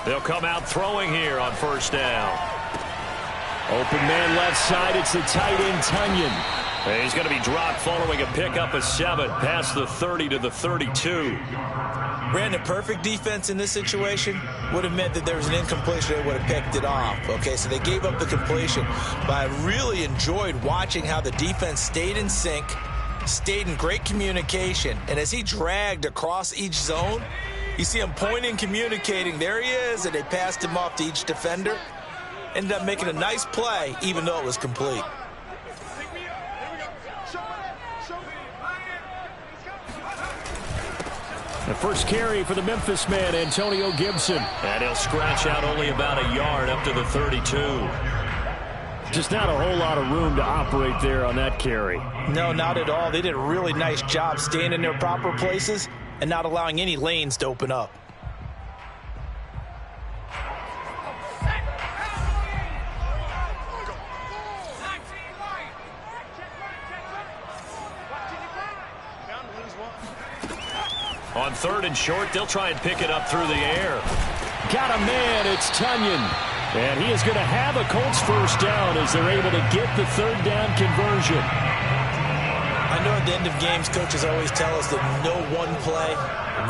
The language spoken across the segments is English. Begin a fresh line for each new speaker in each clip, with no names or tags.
They'll come out throwing here on first down. Open man left side. It's the tight end, Tunyon. He's going to be dropped following a pickup of 7 past the 30 to the 32.
Brandon, perfect defense in this situation would have meant that there was an incompletion. They would have picked it off. Okay, so they gave up the completion. But I really enjoyed watching how the defense stayed in sync, stayed in great communication. And as he dragged across each zone, you see him pointing, communicating. There he is, and they passed him off to each defender. Ended up making a nice play, even though it was complete.
The first carry for the Memphis man, Antonio Gibson. And he'll scratch out only about a yard up to the 32. Just not a whole lot of room to operate there on that carry.
No, not at all. They did a really nice job staying in their proper places and not allowing any lanes to open up.
On 3rd and short, they'll try and pick it up through the air. Got a man, it's Tunyon. And he is going to have a Colts first down as they're able to get the 3rd down conversion.
I know at the end of games, coaches always tell us that no one play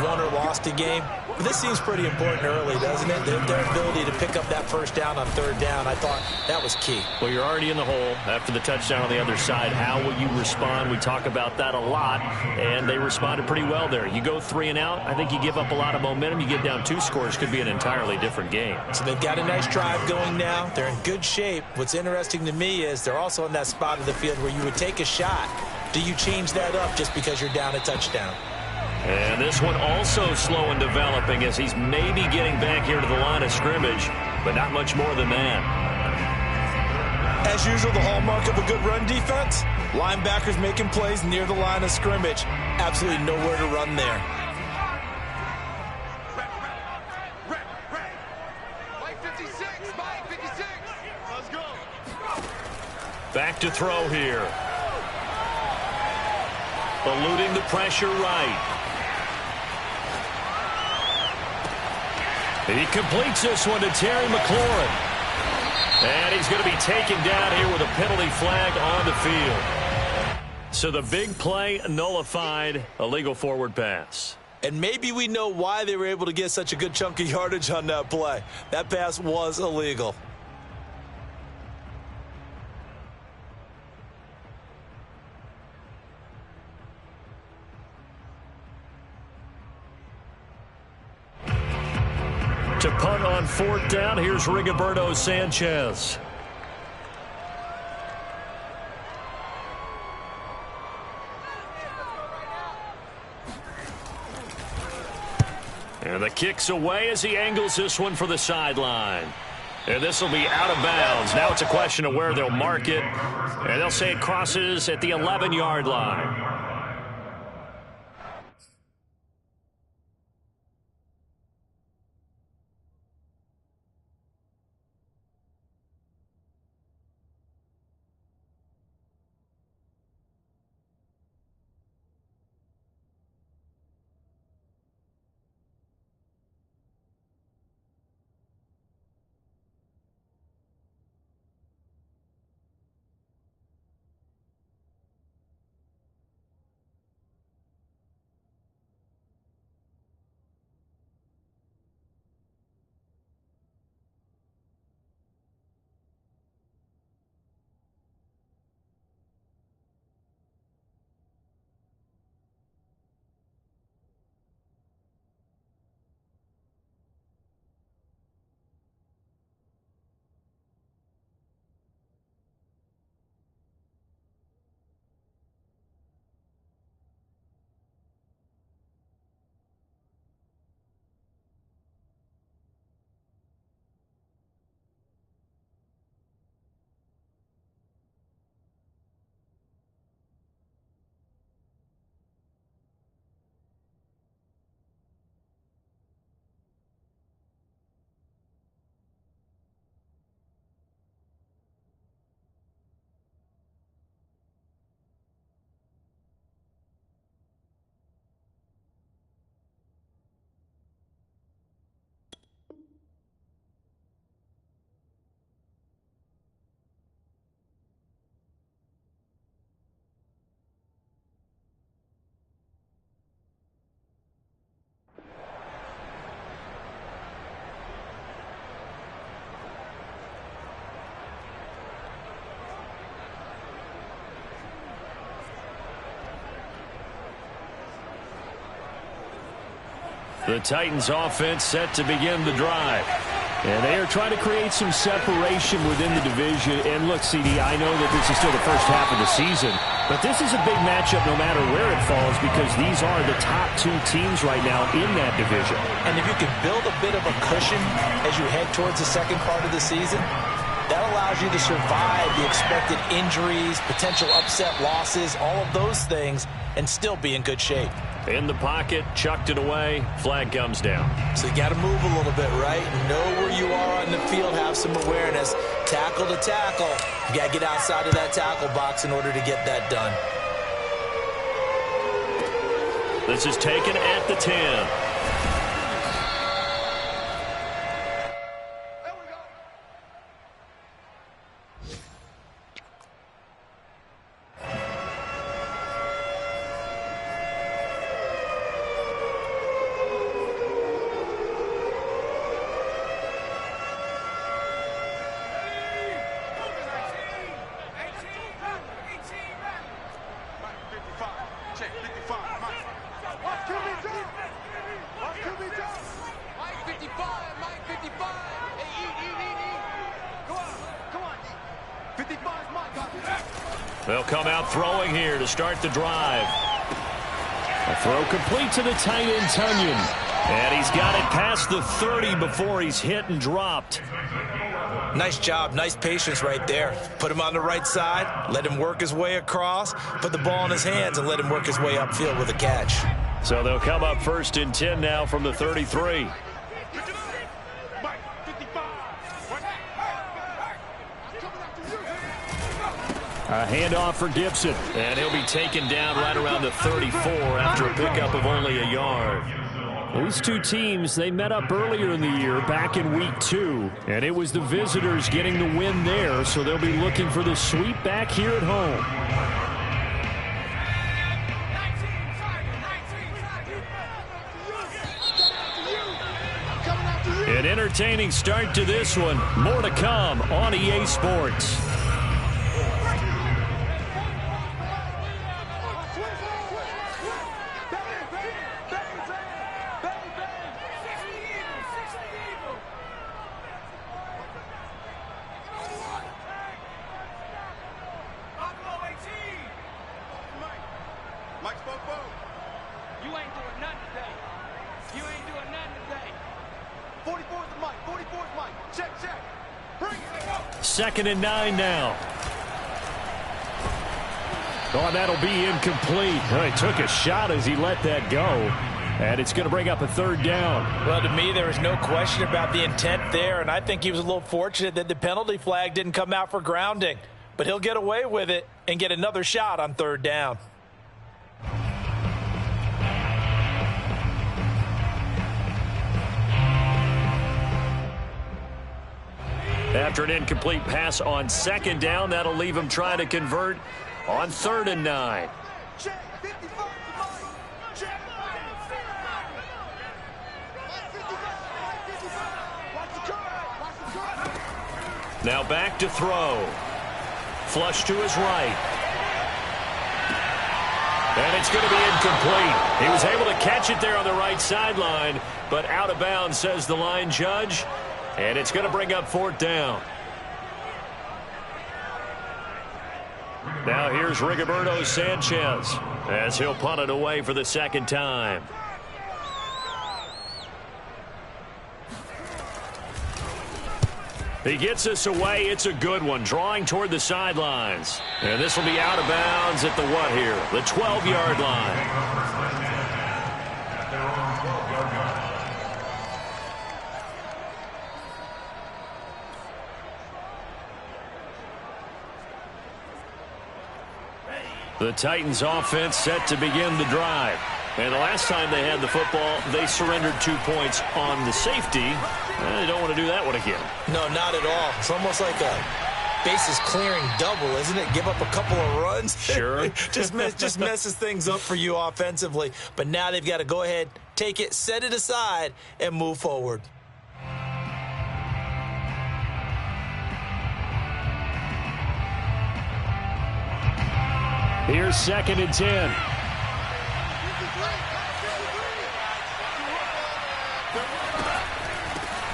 won or lost a game. But this seems pretty important early, doesn't it? Their ability to pick up that first down on 3rd down, I thought that was key.
Well, you're already in the hole after the touchdown on the other side. How will you respond? We talk about that a lot, and they responded pretty well there. You go 3 and out, I think you give up a lot of momentum. You get down 2 scores, could be an entirely different game.
So they've got a nice drive going now. They're in good shape. What's interesting to me is they're also in that spot of the field where you would take a shot. Do you change that up just because you're down a touchdown?
And this one also slow in developing as he's maybe getting back here to the line of scrimmage, but not much more than that.
As usual, the hallmark of a good run defense, linebackers making plays near the line of scrimmage. Absolutely nowhere to run there.
Back to throw here. Eluding the pressure right. He completes this one to Terry McLaurin. And he's going to be taken down here with a penalty flag on the field. So the big play nullified, a legal forward pass.
And maybe we know why they were able to get such a good chunk of yardage on that play. That pass was illegal.
To punt on 4th down, here's Rigoberto Sanchez. And the kick's away as he angles this one for the sideline. And this will be out of bounds. Now it's a question of where they'll mark it. And they'll say it crosses at the 11-yard line. The Titans offense set to begin the drive.
And they are trying to create some separation within the division. And look, CD, I know that this is still the first half of the season, but this is a big matchup no matter where it falls because these are the top two teams right now in that division.
And if you can build a bit of a cushion as you head towards the second part of the season, that allows you to survive the expected injuries, potential upset losses, all of those things, and still be in good shape.
In the pocket, chucked it away, flag comes down.
So you got to move a little bit, right? Know where you are on the field, have some awareness. Tackle to tackle. You got to get outside of that tackle box in order to get that done.
This is taken at the 10. They'll come out throwing here to start the drive.
A throw complete to the tight end, Tunyon.
And he's got it past the 30 before he's hit and dropped.
Nice job, nice patience right there. Put him on the right side, let him work his way across, put the ball in his hands and let him work his way upfield with a catch.
So they'll come up 1st and 10 now from the 33.
A handoff for Gibson.
And he'll be taken down right around the 34 after a pickup of only a yard.
These two teams, they met up earlier in the year, back in week 2, and it was the visitors getting the win there, so they'll be looking for the sweep back here at home.
An entertaining start to this one. More to come on EA Sports. Second and 9 now.
Oh, that'll be incomplete. He took a shot as he let that go. And it's going to bring up a 3rd down.
Well, to me, there was no question about the intent there, and I think he was a little fortunate that the penalty flag didn't come out for grounding. But he'll get away with it and get another shot on 3rd down.
After an incomplete pass on 2nd down, that'll leave him trying to convert on 3rd and 9. Now back to throw. Flush to his right. And it's going to be incomplete. He was able to catch it there on the right sideline, but out of bounds, says the line judge. And it's going to bring up 4th down. Now here's Rigoberto Sanchez as he'll punt it away for the 2nd time. He gets this away. It's a good one. Drawing toward the sidelines. And this will be out of bounds at the what here? The 12-yard line. The Titans offense set to begin the drive. And the last time they had the football, they surrendered 2 points on the safety. They don't want to do that one again.
No, not at all. It's almost like a bases clearing double, isn't it? Give up a couple of runs.
Sure.
just messes things up for you offensively. But now they've got to go ahead, take it, set it aside, and move forward.
Here's 2nd and 10.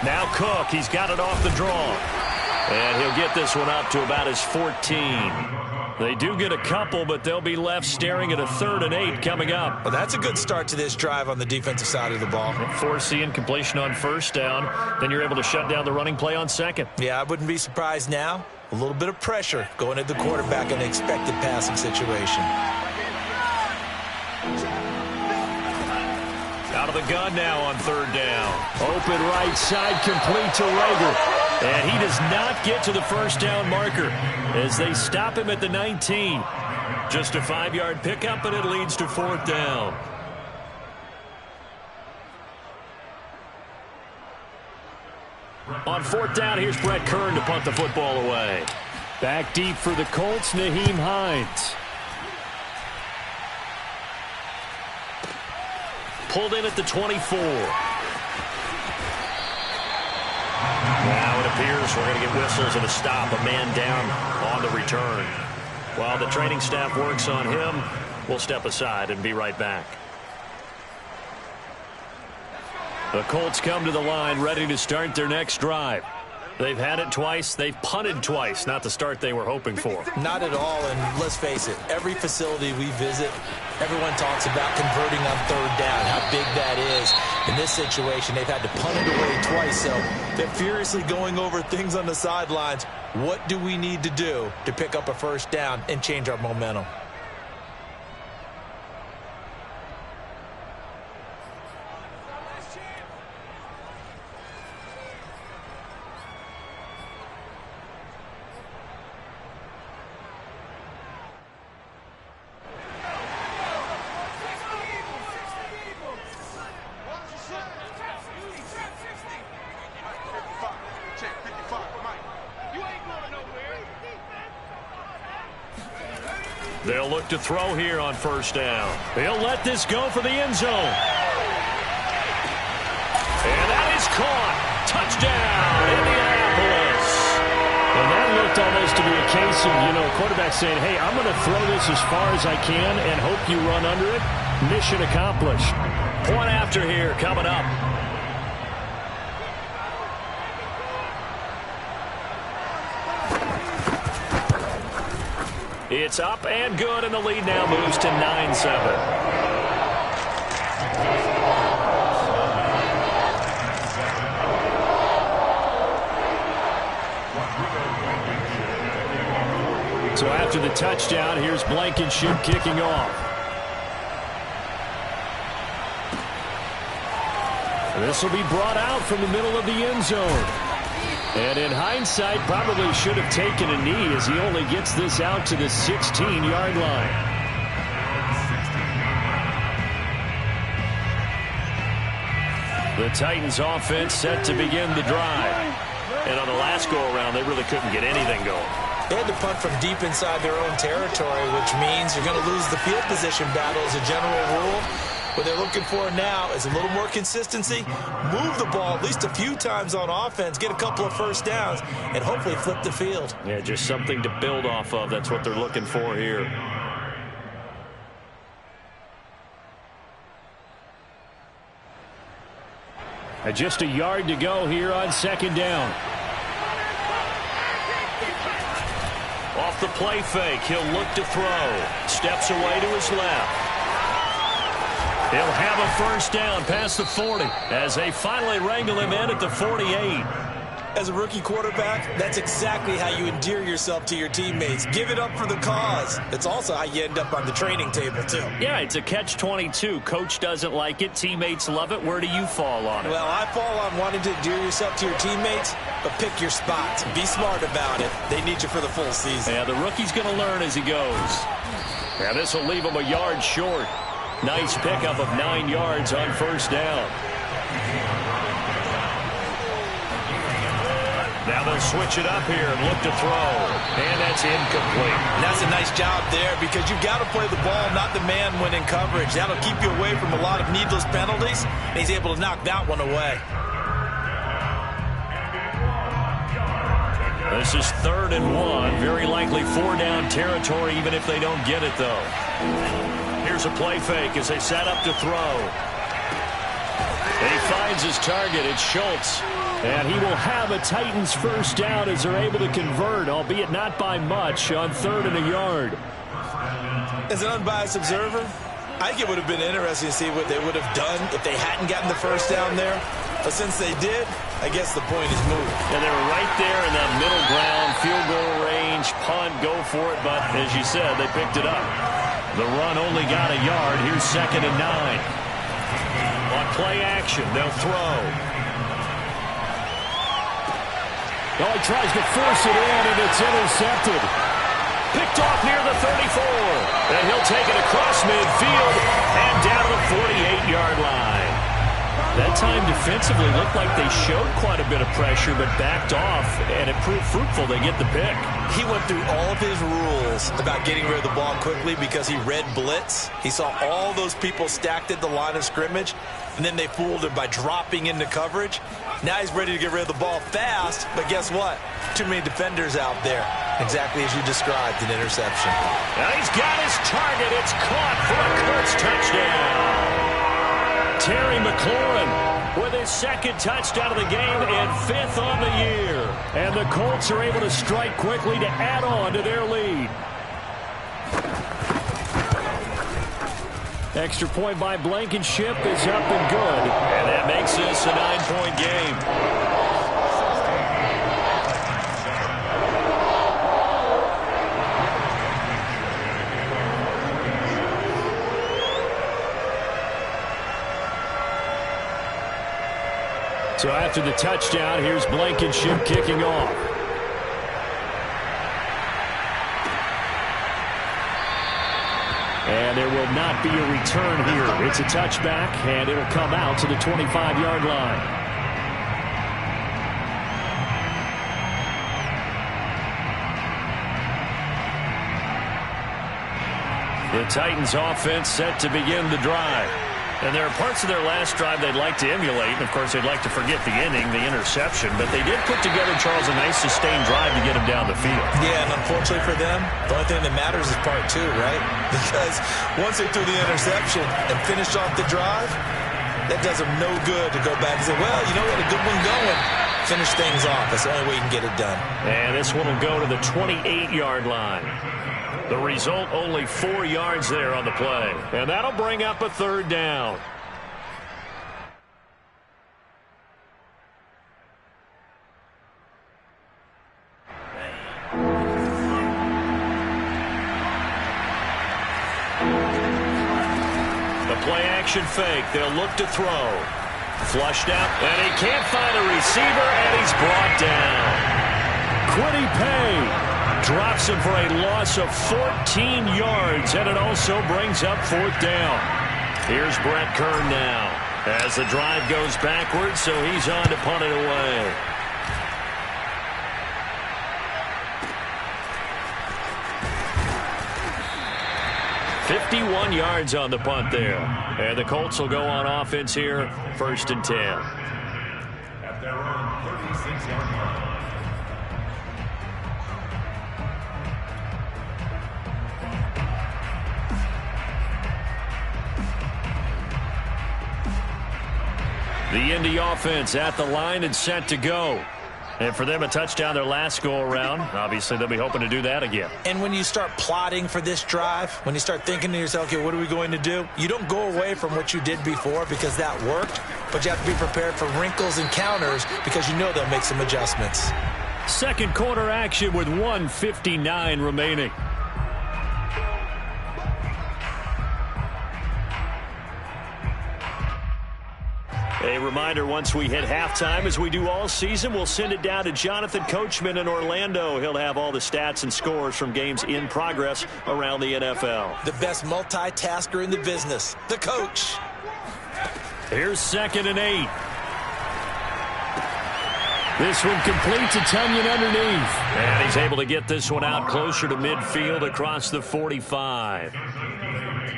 Now Cook, he's got it off the draw. And he'll get this one up to about his 14. They do get a couple, but they'll be left staring at a 3rd and 8 coming up.
Well, that's a good start to this drive on the defensive side of the ball.
Force the incompletion on 1st down. Then you're able to shut down the running play on 2nd.
Yeah, I wouldn't be surprised now. A little bit of pressure going at the quarterback in an expected passing situation.
Out of the gun now on 3rd down.
Open right side, complete to Rager. And he does not get to the 1st down marker as they stop him at the 19.
Just a 5-yard pickup, and it leads to 4th down. On 4th down, here's Brett Kern to punt the football away.
Back deep for the Colts, Nyheim Hines.
Pulled in at the 24. Now it appears we're going to get whistles and a stop. A man down on the return. While the training staff works on him, we'll step aside and be right back. The Colts come to the line ready to start their next drive. They've had it twice. They've punted twice. Not the start they were hoping for.
Not at all, and let's face it, every facility we visit, everyone talks about converting on 3rd down, how big that is. In this situation, they've had to punt it away twice, so they're furiously going over things on the sidelines. What do we need to do to pick up a 1st down and change our momentum?
They'll look to throw here on 1st down. He'll let this go for the end zone. And that is caught. Touchdown, Indianapolis.
And that looked almost to be a case of, quarterback saying, hey, I'm going to throw this as far as I can and hope you run under it. Mission accomplished.
Point after here coming up. It's up and good, and the lead now moves to 9-7.
So after the touchdown, here's Blankenship kicking off. This will be brought out from the middle of the end zone. And in hindsight, probably should have taken a knee as he only gets this out to the 16-yard line. The Titans offense set to begin the drive.
And on the last go-around, they really couldn't get anything going.
They had to punt from deep inside their own territory, which means you're going to lose the field position battle as a general rule. What they're looking for now is a little more consistency, move the ball at least a few times on offense, get a couple of 1st downs, and hopefully flip the field.
Yeah, just something to build off of. That's what they're looking for here.
Just a yard to go here on 2nd down.
Off the play fake, he'll look to throw. Steps away to his left. He'll have a 1st down past the 40 as they finally wrangle him in at the 48.
As a rookie quarterback, that's exactly how you endear yourself to your teammates. Give it up for the cause. It's also how you end up on the training table, too.
Yeah, it's a catch-22. Coach doesn't like it. Teammates love it. Where do you fall on it?
Well, I fall on wanting to endear yourself to your teammates, but pick your spots. Be smart about it. They need you for the full season.
Yeah, the rookie's going to learn as he goes. Yeah, this will leave him a yard short. Nice pickup of 9 yards on 1st down. Now they'll switch it up here and look to throw. And that's incomplete.
And that's a nice job there because you've got to play the ball, not the man when in coverage. That'll keep you away from a lot of needless penalties. And he's able to knock that one away.
This is 3rd and 1. Very likely 4-down territory, even if they don't get it, though. Here's a play fake as they set up to throw. And he finds his target. It's Schultz.
And he will have a Titans first down as they're able to convert, albeit not by much, on 3rd and a yard.
As an unbiased observer, I think it would have been interesting to see what they would have done if they hadn't gotten the first down there. But since they did, I guess the point is moved.
And they were right there in that middle ground, field goal range, punt, go for it. But as you said, they picked it up. The run only got a yard. Here's 2nd and 9. On play action, they'll throw.
Oh, he tries to force it in, and it's intercepted.
Picked off near the 34. And he'll take it across midfield and down to the 48-yard line. That time defensively looked like they showed quite a bit of pressure but backed off, and it proved fruitful. They get the pick.
He went through all of his rules about getting rid of the ball quickly because he read blitz. He saw all those people stacked at the line of scrimmage, and then they fooled him by dropping into coverage. Now he's ready to get rid of the ball fast, but guess what? Too many defenders out there. Exactly as you described, an interception.
Now he's got his target. It's caught for a Kurtz touchdown. Terry McLaurin with his 2nd touchdown of the game and 5th on the year.
And the Colts are able to strike quickly to add on to their lead. Extra point by Blankenship is up and good.
And that makes this a 9-point game.
So after the touchdown, here's Blankenship kicking off. And there will not be a return here. It's a touchback, and it'll come out to the 25-yard line.
The Titans offense set to begin the drive. And there are parts of their last drive they'd like to emulate. And, of course, they'd like to forget the inning, the interception. But they did put together, Charles, a nice sustained drive to get them down the field.
Yeah, and unfortunately for them, the only thing that matters is part 2, right? Because once they threw the interception and finished off the drive, that does them no good to go back and say, well, you know, we had a good one going. Finish things off. That's the only way you can get it done.
And this one will go to the 28-yard line. The result, only 4 yards there on the play. And that'll bring up a 3rd down. The play-action fake. They'll look to throw. Flushed out, and he can't find a receiver, and he's brought down.
Quiddy Pay drops him for a loss of 14 yards, and it also brings up 4th down.
Here's Brett Kern now as the drive goes backwards, so he's on to punt it away. "51 yards on the punt there. And the Colts will go on offense here, 1st and 10.
At their own 36-yard line.
The Indy offense at the line and set to go. And for them, a touchdown their last go-around. Obviously, they'll be hoping to do that again.
And when you start plotting for this drive, when you start thinking to yourself, okay, what are we going to do? You don't go away from what you did before because that worked, but you have to be prepared for wrinkles and counters because you know they'll make some adjustments.
2nd quarter action with 1:59 remaining.
A reminder, once we hit halftime, as we do all season, we'll send it down to Jonathan Coachman in Orlando. He'll have all the stats and scores from games in progress around the NFL.
The best multitasker in the business, the coach.
Here's 2nd and 8. This one complete to Tunyon underneath.
And he's able to get this one out closer to midfield across the 45.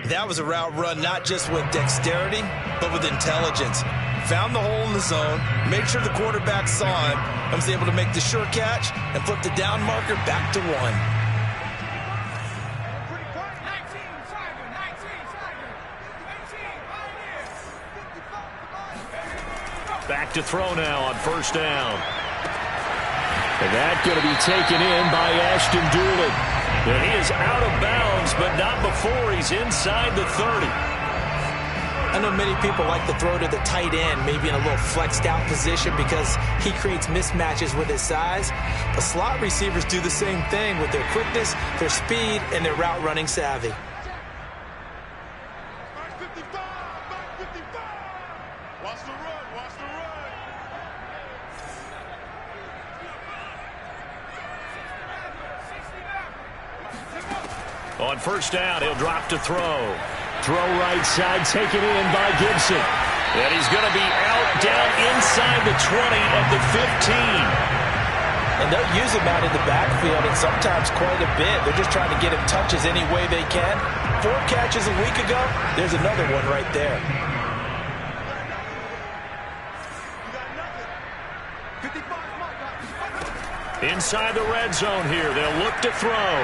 That was a route run not just with dexterity, but with intelligence. Found the hole in the zone, made sure the quarterback saw him, and was able to make the sure catch and flip the down marker back to 1.
Back to throw now on first down.
And that's going to be taken in by Ashton Dulin.
And he is out of bounds, but not before he's inside the 30.
I know many people like to throw to the tight end, maybe in a little flexed out position because he creates mismatches with his size. But slot receivers do the same thing with their quickness, their speed, and their route running savvy.
On first down, he'll drop to throw.
Throw right side, taken in by Gibson.
And he's going to be out down inside the 20 at the 15.
And they'll use him out in the backfield, and sometimes quite a bit. They're just trying to get him touches any way they can. 4 catches a week ago, there's another one right there.
Inside the red zone here, they'll look to throw.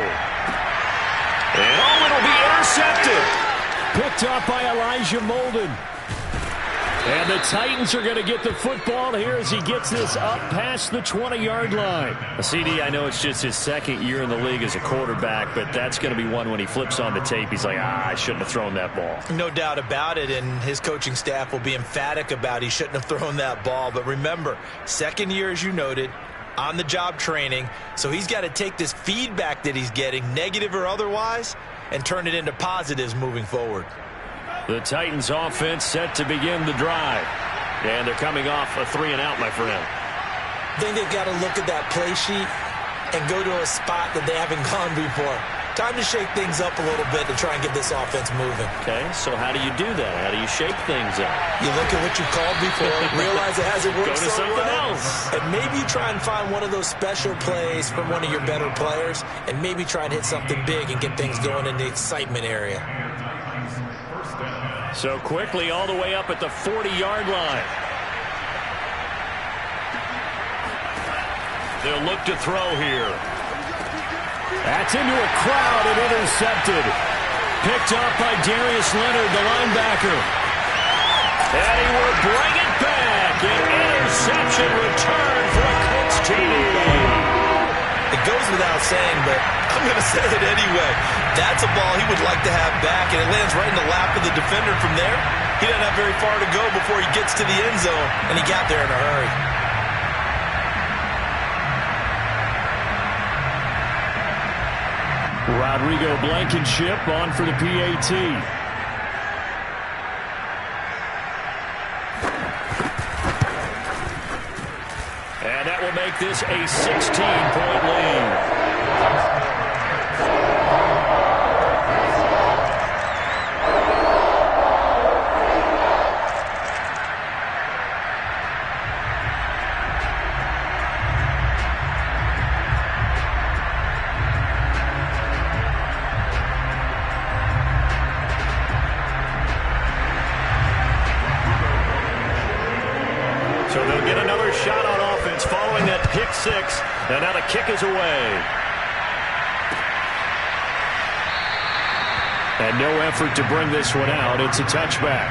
And oh, it'll be intercepted.
Picked up by Elijah Molden. And the Titans are going to get the football here as he gets this up past the 20-yard line.
CD, I know it's just his second year in the league as a quarterback, but that's going to be one when he flips on the tape, he's like, I shouldn't have thrown that ball.
No doubt about it, and his coaching staff will be emphatic about he shouldn't have thrown that ball. But remember, second year, as you noted, on-the-job training, so he's got to take this feedback that he's getting, negative or otherwise, and turn it into positives moving forward.
The Titans offense set to begin the drive. And they're coming off a 3-and-out, my friend.
I think they've got to look at that play sheet and go to a spot that they haven't gone before. Time to shake things up a little bit to try and get this offense moving.
Okay, so how do you do that? How do you shake things up?
You look at what you called before, realize it hasn't worked
Go to
so
something
well,
else.
and maybe you try and find one of those special plays from one of your better players, and maybe try and hit something big and get things going in the excitement area.
So quickly all the way up at the 40-yard line. They'll look to throw here.
That's into a crowd and intercepted. Picked up by Darius Leonard, the linebacker.
And he will bring it back. An interception return for a Colts TD.
It goes without saying, but I'm going to say it anyway. That's a ball he would like to have back, and it lands right in the lap of the defender from there. He doesn't have very far to go before he gets to the end zone, and he got there in a hurry.
Rodrigo Blankenship on for the PAT.
And that will make this a 16-point lead. So they'll get another shot on offense following that pick six. And now the kick is away.
And no effort to bring this one out. It's a touchback.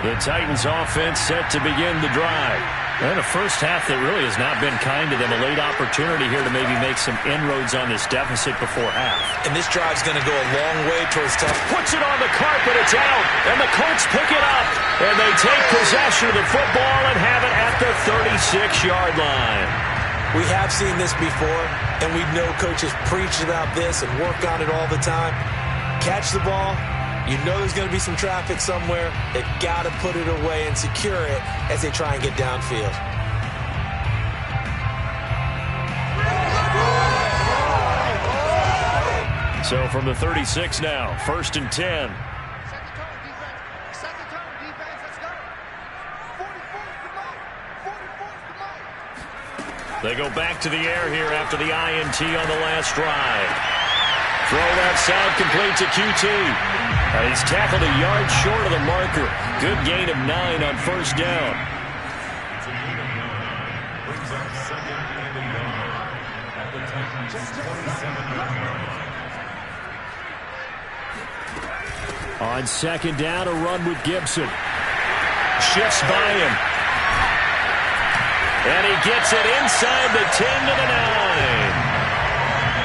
The Titans offense set to begin the drive. And a first half that really has not been kind to them. A late opportunity here to maybe make some inroads on this deficit before half.
And this drive's going to go a long way towards tough.
Puts it on the carpet. It's out. And the Colts pick it up. And they take possession of the football and have it at the 36-yard line.
We have seen this before, and we know coaches preach about this and work on it all the time. Catch the ball. You know there's going to be some traffic somewhere. They've got to put it away and secure it as they try and get downfield.
So from the 36 now, 1st and 10. They go back to the air here after the INT on the last drive. Throw left side complete to QT. And he's tackled a yard short of the marker. Good gain of 9 on first down.
On second down, a run with Gibson.
Shifts by him. And he gets it inside the 10 to the 9.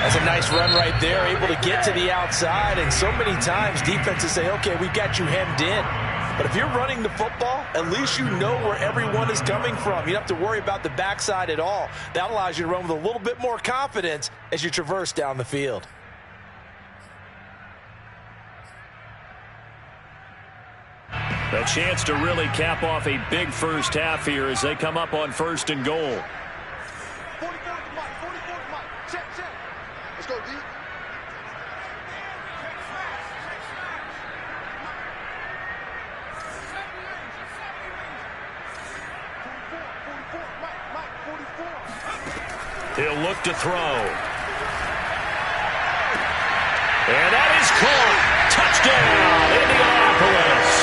That's a nice run right there, able to get to the outside. And so many times defenses say, okay, we've got you hemmed in. But if you're running the football, at least you know where everyone is coming from. You don't have to worry about the backside at all. That allows you to run with a little bit more confidence as you traverse down the field.
A chance to really cap off a big first half here as they come up on 1st and goal.
44 to Mike. Check. Let's go, D.
He'll look to throw. And that is caught. Touchdown, Indianapolis.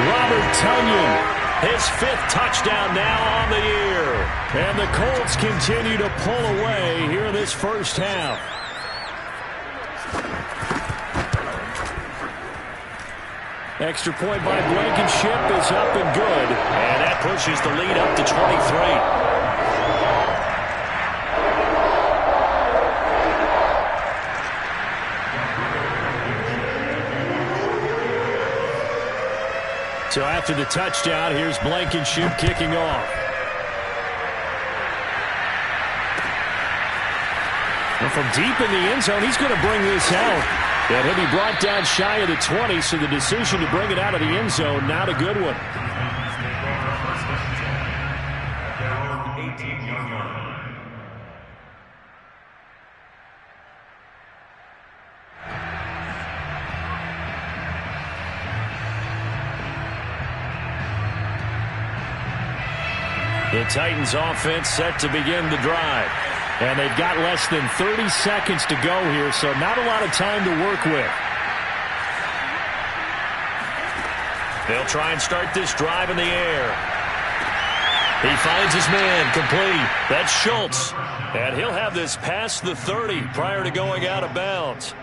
Robert Tonyan,
His 5th touchdown now on the year.
and the Colts continue to pull away here in this first half. Extra point by Blankenship is up and good.
And that pushes the lead up to 23.
So after the touchdown, here's Blankenship kicking off. And from deep in the end zone, he's going to bring this out. And he'll be brought down shy of the 20, so the decision to bring it out of the end zone, not a good one.
The Titans offense set to begin the drive.
And they've got less than 30 seconds to go here, so not a lot of time to work with.
They'll try and start this drive in the air. He finds his man complete. That's Schultz. And he'll have this past the 30 prior to going out of bounds.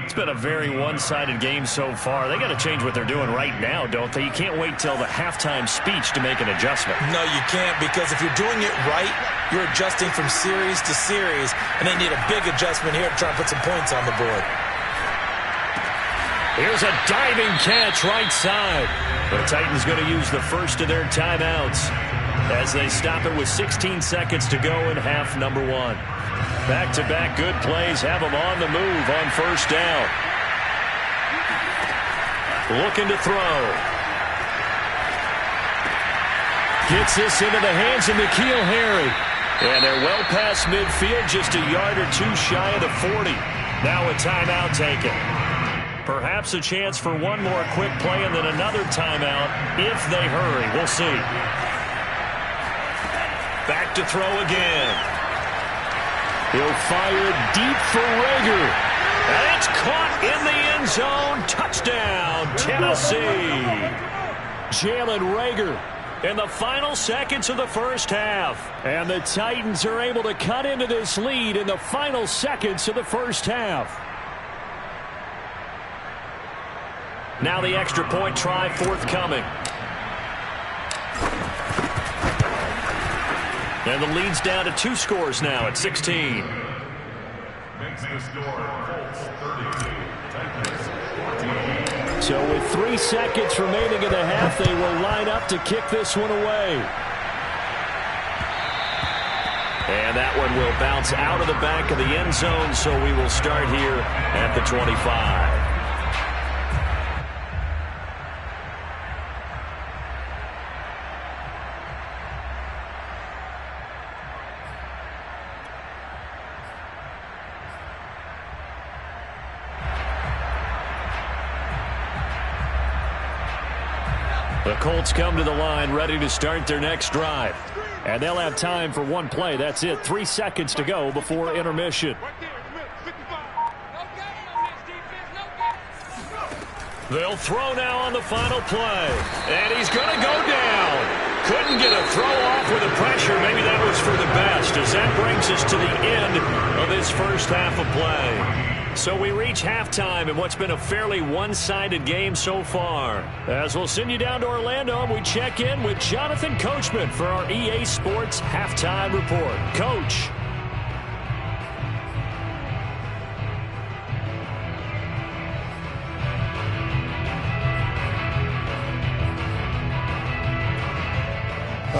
It's been a very one-sided game so far. They got to change what they're doing right now, don't they? You can't wait till the halftime speech to make an adjustment.
No, you can't, because if you're doing it right, you're adjusting from series to series, and they need a big adjustment here to try and put some points on the board.
Here's a diving catch right side. The Titans going to use the first of their timeouts as they stop it with 16 seconds to go in half number 1. Back-to-back good plays have them on the move on first down. Looking to throw.
Gets this into the hands of N'Keal Harry.
And they're well past midfield, just a yard or two shy of the 40. Now a timeout taken. Perhaps a chance for one more quick play and then another timeout if they hurry. We'll see. Back to throw again.
He'll fire deep for Rager.
And it's caught in the end zone. Touchdown, Tennessee.
Jalen Rager
In the final seconds of the first half.
And the Titans are able to cut into this lead in the final seconds of the first half.
Now the extra point try forthcoming. And the lead's down to 2 scores now at 16.
Makes the score Colts 32, Titans 14.
So with 3 seconds remaining in the half, they will line up to kick this one away.
And that one will bounce out of the back of the end zone, so we will start here at the 25. The Colts come to the line ready to start their next drive.
And they'll have time for one play. That's it. 3 seconds to go before intermission.
They'll throw now on the final play. And he's going to go down. Couldn't get a throw off with the pressure. Maybe that was for the best, as that brings us to the end end of this first half of play. So we reach halftime in what's been a fairly one-sided game so far. As we'll send you down to Orlando, and we check in with Jonathan Coachman for our EA Sports Halftime Report. Coach.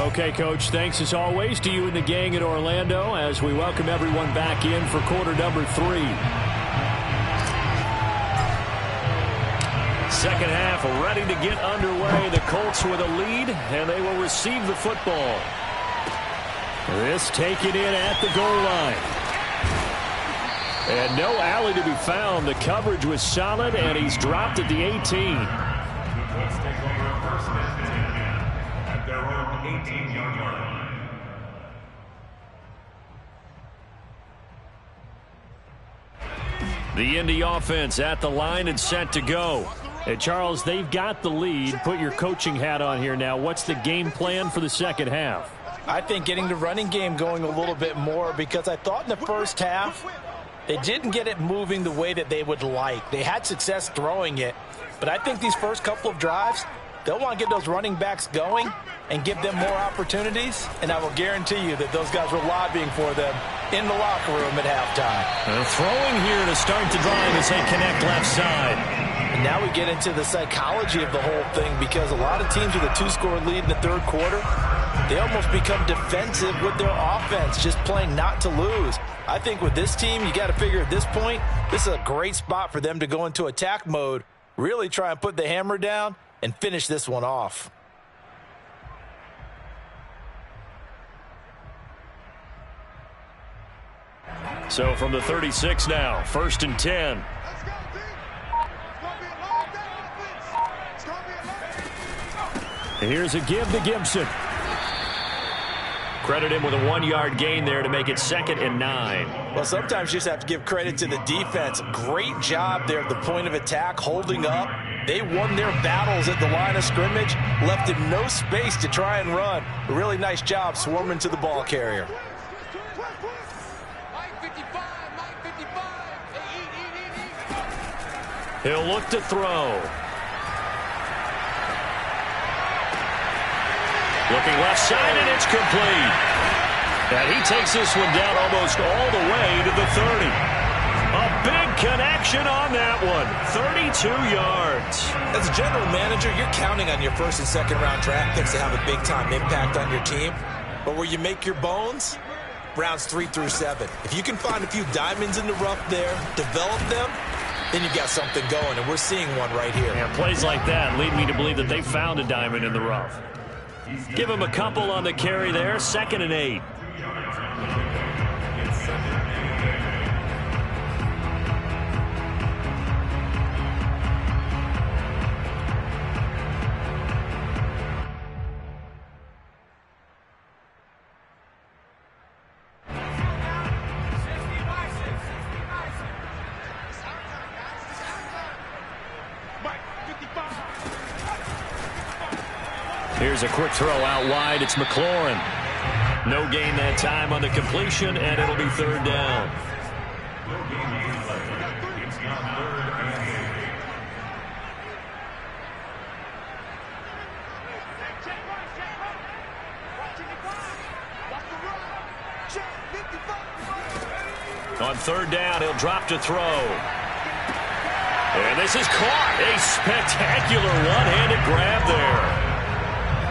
Okay, Coach, thanks as always to you and the gang at Orlando as we welcome everyone back in for quarter number 3.
Second half ready to get underway. The Colts with a lead, and they will receive the football.
This taken in at the goal line. And no alley to be found. The coverage was solid, and he's dropped at the 18.
Let's take over a first and 10 at their own 18-yard line.
The Indy offense at the line and set to go.
Hey, Charles, they've got the lead. Put your coaching hat on here now. What's the game plan for the second half?
I think getting the running game going a little bit more, because I thought in the first half they didn't get it moving the way that they would like. They had success throwing it, but I think these first couple of drives, they'll want to get those running backs going and give them more opportunities, and I will guarantee you that those guys were lobbying for them in the locker room at halftime.
Throwing here to start the drive as they connect left side.
And now we get into the psychology of the whole thing, because a lot of teams with a 2-score lead in the third quarter, they almost become defensive with their offense, just playing not to lose. I think with this team, you got to figure at this point, this is a great spot for them to go into attack mode, really try and put the hammer down and finish this one off.
So from the 36 now, 1st and 10.
Here's a give to Gibson.
Credit him with a 1-yard gain there to make it 2nd and 9.
Well, sometimes you just have to give credit to the defense. Great job there at the point of attack, holding up. They won their battles at the line of scrimmage, left him no space to try and run. A really nice job swarming to the ball carrier.
He'll look to throw. Looking left side, and it's complete. And he takes this one down almost all the way to the 30. A big connection on that one. 32 yards.
As a general manager, you're counting on your first and second round draft picks to have a big-time impact on your team. But where you make your bones, rounds 3 through 7. If you can find a few diamonds in the rough there, develop them, then you've got something going, and we're seeing one right here.
Yeah, plays like that lead me to believe that they found a diamond in the rough. Give him a couple on the carry there. 2nd and 8. Here's a quick throw out wide. It's McLaurin. No gain that time on the completion, and it'll be 3rd down.
It's now 3rd and
8.
On 3rd down, he'll drop to throw. And this is caught. A spectacular one-handed grab there.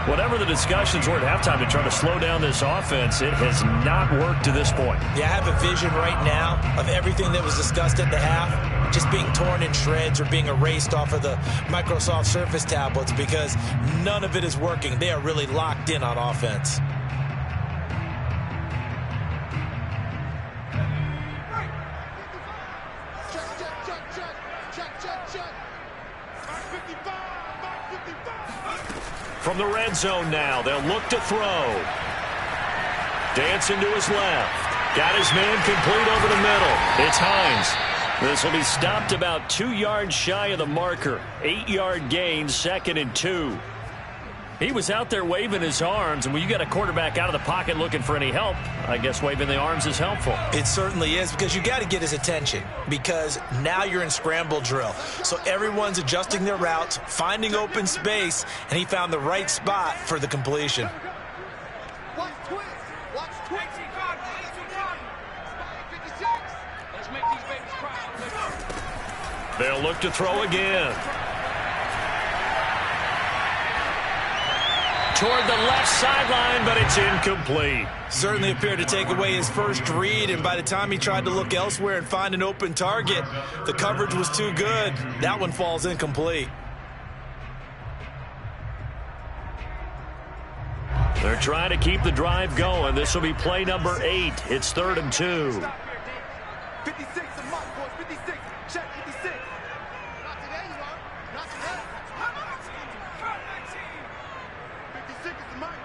Whatever the discussions were at halftime to try to slow down this offense, it has not worked to this point.
Yeah, I have a vision right now of everything that was discussed at the half just being torn in shreds or being erased off of the Microsoft Surface tablets, because none of it is working. They are really locked in on offense.
From the red zone now, they'll look to throw. Dancing to his left. Got his man complete over the middle. It's Hines. This will be stopped about 2 yards shy of the marker. 8-yard gain, 2nd and 2. He was out there waving his arms, and when you got a quarterback out of the pocket looking for any help, I guess waving the arms is helpful.
It certainly is, because you got to get his attention, because now you're in scramble drill. So everyone's adjusting their routes, finding open space, and he found the right spot for the completion.
Watch twist. Watch twist. Let's make these babies cry.
They'll look to throw again. Toward the left sideline, but it's incomplete.
Certainly appeared to take away his first read, and by the time he tried to look elsewhere and find an open target, the coverage was too good. That one falls incomplete.
They're trying to keep the drive going. This will be play number 8. It's 3rd and 2.
56 the mark, boys. 56. Check 56. Not today, you are. Not today. 56 is the mark.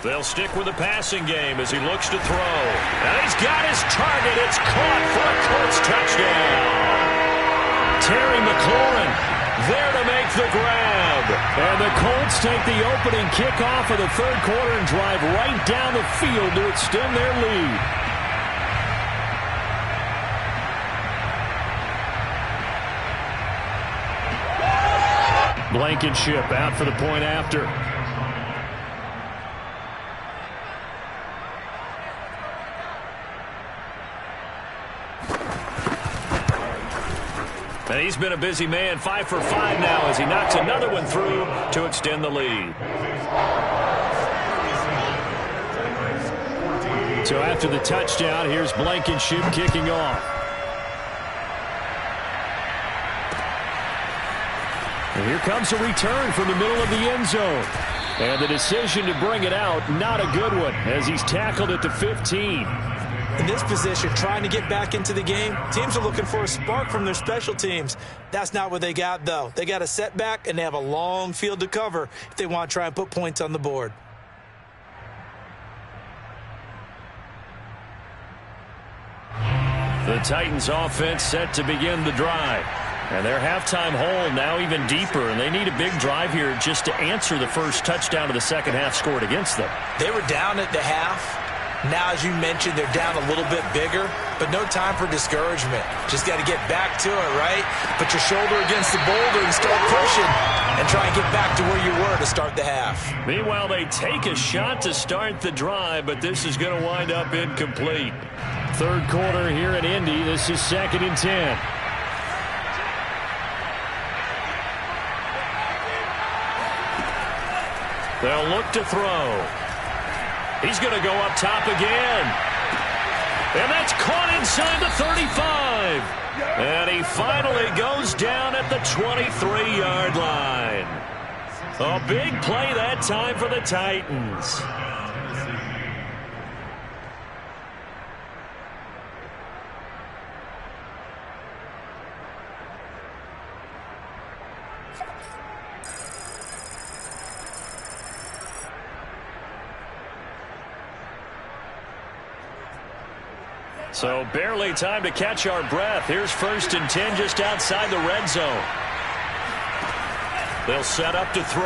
They'll stick with the passing game as he looks to throw. And he's got his target. It's caught for a Colts touchdown. Terry McLaurin there to make the grab.
And the Colts take the opening kickoff of the 3rd quarter and drive right down the field to extend their lead. Blankenship out for the point after.
And he's been a busy man, 5 for 5 now as he knocks another one through to extend the lead.
So after the touchdown, here's Blankenship kicking off. And here comes a return from the middle of the end zone. And the decision to bring it out, not a good one, as he's tackled at the 15.
In this position, trying to get back into the game, teams are looking for a spark from their special teams. That's not what they got, though. They got a setback, and they have a long field to cover if they want to try and put points on the board.
The Titans offense set to begin the drive. And their halftime hole now even deeper, and they need a big drive here just to answer the first touchdown of the second half scored against them.
They were down at the half. Now, as you mentioned, they're down a little bit bigger, but no time for discouragement. Just got to get back to it, right? Put your shoulder against the boulder and start pushing and try and get back to where you were to start the half.
Meanwhile, they take a shot to start the drive, but this is going to wind up incomplete.
3rd quarter here in Indy. This is 2nd and 10.
They'll look to throw. He's going to go up top again. And that's caught inside the 35. And he finally goes down at the 23-yard line. A big play that time for the Titans. So barely time to catch our breath. Here's 1st and 10 just outside the red zone. They'll set up to throw.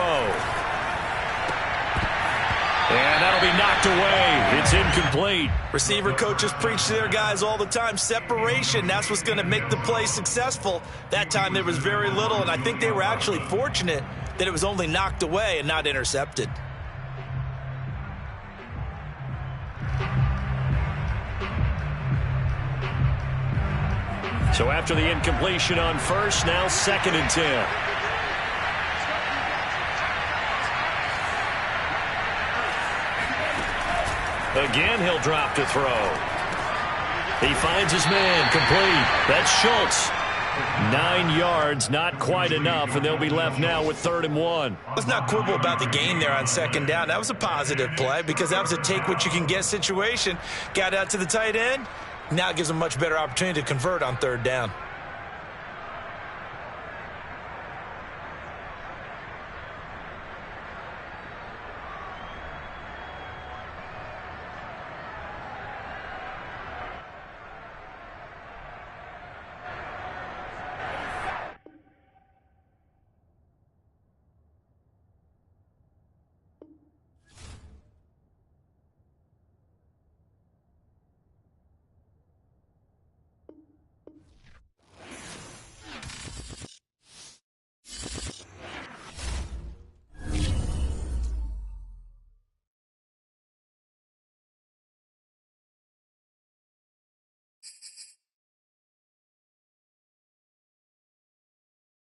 And that'll be knocked away. It's incomplete.
Receiver coaches preach to their guys all the time. Separation, that's what's going to make the play successful. That time there was very little, and I think they were actually fortunate that it was only knocked away and not intercepted.
So after the incompletion on 1st, now 2nd and 10. Again, he'll drop to throw. He finds his man, complete. That's Schultz. 9 yards, not quite enough, and they'll be left now with 3rd and 1.
Let's not quibble about the gain there on 2nd down. That was a positive play because that was a take-what-you-can-get situation. Got out to the tight end. Now it gives them a much better opportunity to convert on 3rd down.